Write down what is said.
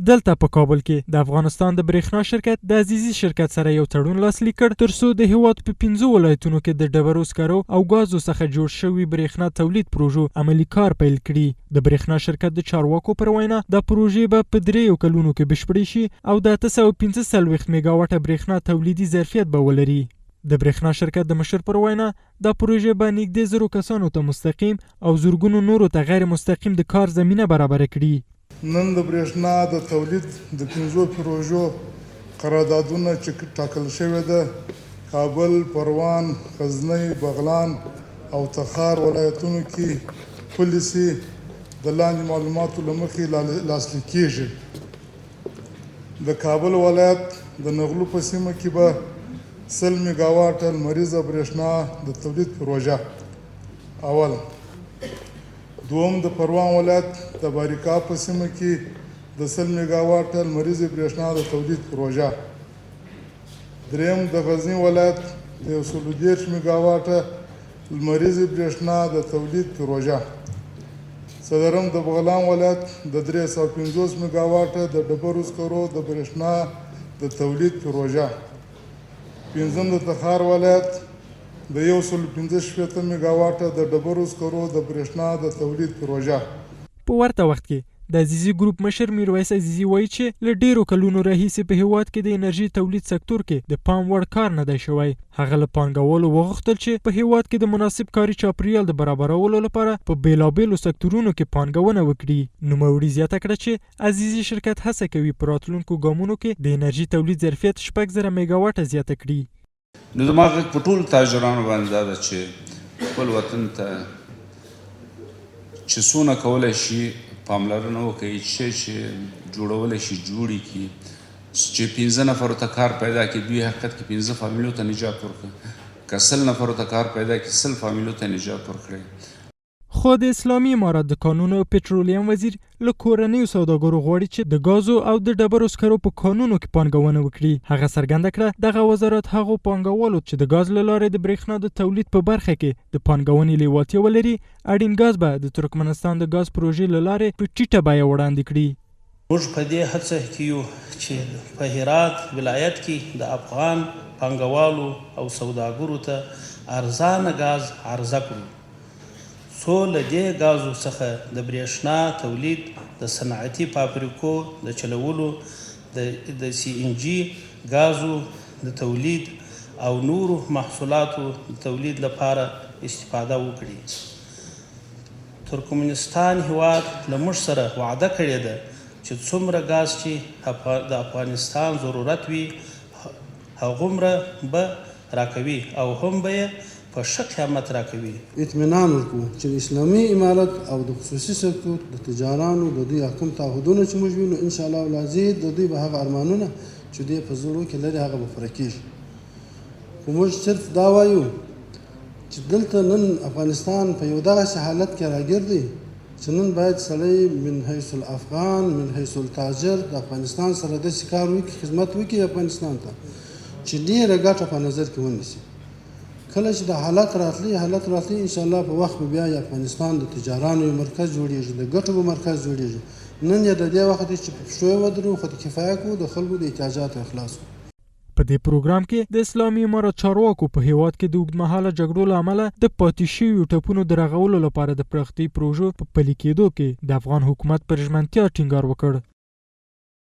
دلته په کابل کې د افغانستان د برېښنا شرکت د عزیزي شرکت سره یو تړون لاسلیک کړ ترڅو د هیواد په 15 ولایتونو کې د ډبرو سکرو او ګازو څخه جوړ شوي برېښنا تولید پروژو عملي کار پیل کړي. د برېښنا شرکت د چارواکو پر وینا د پروژې به په 3 کلونو کې بشپړې شي او د 845 میګاواټه برېښنا تولیدي ظرفیت به ولري. د برېښنا شرکت د مشر پر وینا دا پروژه به نږدې 1000 کسانو ته مستقیم او زرګونو نورو ته غیر مستقیم د کار زمینه برابره کړي. نن د برېښنا د تولید د 15 پروژو قراردادونه چې ټاکل شوې ده کابل، پروان، غزنی، بغلان او تخار ولایتونو کې پولیسي د لاندې معلوماتو له مخې لاسلیک کېږي. د کابل ولایت د نغلو په سیمه کې به 100 میګاواټه لمریزه برېښنا د تولید پروژه اول. دوم د پروان ولایت د باریکا په سیمه کې د 100 میګاواټه لمریزې برېښنا د تولید پروژه. دریم د غزنی ولایت د 130 میګاواټه لمریزې برېښنا د تولید پروژه. څلورم د بغلان ولایت د 350 میګاواټه د ډبرو سکرو د برېښنا د تولید پروژه. پنځم د تخار ولایت د 115 میګاواټه د ډبرو سکرو د برېښنا د تولید پروژه. په ورته وخت کې د عزیزي ګروپ مشر میرویس عزیزي وایي چې له ډیرو کلونو راهیسې په هیواد کې د انرژي تولید سکتور کې د پام وړ کار نه دی شوی. هغه له پانګوالو وغوښتل چې په هیواد کې د مناسب کاري چاپیریال د برابرولو لپاره په بیلابیلو سکتورونو کې پانګونه وکړي. نوموړي زیاته کړه چې عزیزي شرکت هڅه کوي په راتلونکو ګامونو کې د انرژي تولید ظرفیت 6000 میګاواټه زیاته کړي. نو زما غږ په ټولو تاجرانو باندې دا ده چې خپل وطن ته چې څونه کولی شي پاملرنه وکړي چې جوړولی شي جوړ یې کړي چې 15 نفرو ته کار پیدا کړي دوی حقیقت کې 15 فامیلو ته نجات ورکړي که 100 نفرو ته کار پیدا کړي 100 فامیلو ته نجات ورکړي. خو د اسلامي امارات د قانون او پټرولیم وزیر له کورنیو سوداګرو غواړي چې د ګازو او د ډبرو سکرو په قانونو کې پانګونه وکړي. هغه څرګنده کړه دغه وزارت هغو پانګوالو چې د ګاز له لارې د برېښنا د تولید په برخه کې د پانګونې لیوالتیا ولري اړین ګاز به د ترکمنستان د ګاز پروژې له لارې په ټیټه بیه وړاندې کړي. موږ په دې هڅه کې یو چې په هرات ولایت کې د افغان پانګوالو او سوداګرو ته ارزانه ګاز عرضه کړو څو له دې ګازو څخه د برېښنا تولید د صنعتي فابریکو د چلولو د سی ان جي ګازو د تولید او نورو محصولاتو د تولید لپاره استفاده وکړي. ترکمنستان هیواد له موږ سره وعده کړې ده چې څومره ګاز چې د افغانستان ضرورت وي هغومره به راکوي او هم به یې په ښه قیمت راکوي. اطمینان ورکوو چې د اسلامي امارت او د خصوصي سکتور د تجارانو د دوی کوم تعهدونه چې موږ وینو انشاءالله العزیز د دوی به هغه ارمانونه چې دوی په زړو کې لري هغه به پوره کېږي. خو موږ صرف دا وایو چې دلته نن افغانستان په یو دغسې حالت کې راګیر دی چې نن باید سړی من حیث الافغان من حیث التاجر د افغانستان سره داسې کار وکړي خدمت وکړي افغانستان ته چې ډېره ګټه په نظر کې ونیسي. کله چې د حالت راتلی انشاءالله په وخت به بیا افغانستان د تجارانو یو مرکز جوړیږي د ګټو به مرکز جوړیږي. نن یې د دې وخت چې په پښتو یې ودرو خو د کفایه کړو د خلکو د احتیاجاتو خلاص کړو. په دې پروګرام کې د اسلامي امارت چارواکو په هیواد کې د اوږدمهاله جګړو له امله د پاتې شویو ټپونو د رغولو لپاره د پراختیايي پروژو په پلي کېدو کې د افغان حکومت پر ژمنتیا ټینګار وکړ.